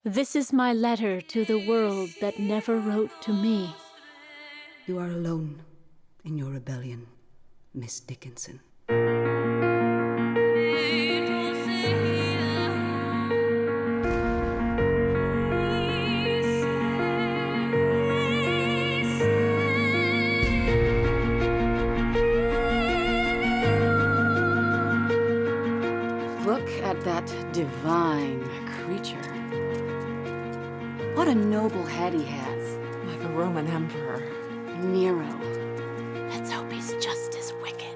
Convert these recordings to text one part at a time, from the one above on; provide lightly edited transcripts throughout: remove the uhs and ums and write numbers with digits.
This is my letter to the world that never wrote to me. You are alone in your rebellion, Miss Dickinson. Look at that divine creature. What a noble head he has. Like a Roman emperor. Nero. Let's hope he's just as wicked.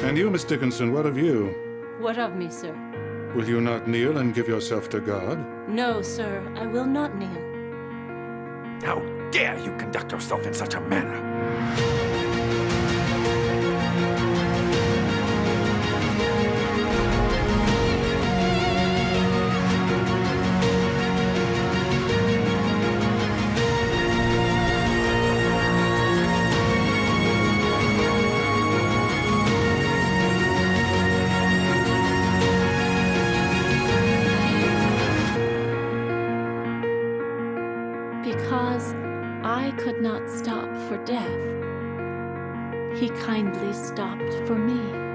And you, Miss Dickinson, what of you? What of me, sir? Will you not kneel and give yourself to God? No, sir, I will not kneel. How dare you conduct yourself in such a manner? Because I could not stop for death, he kindly stopped for me.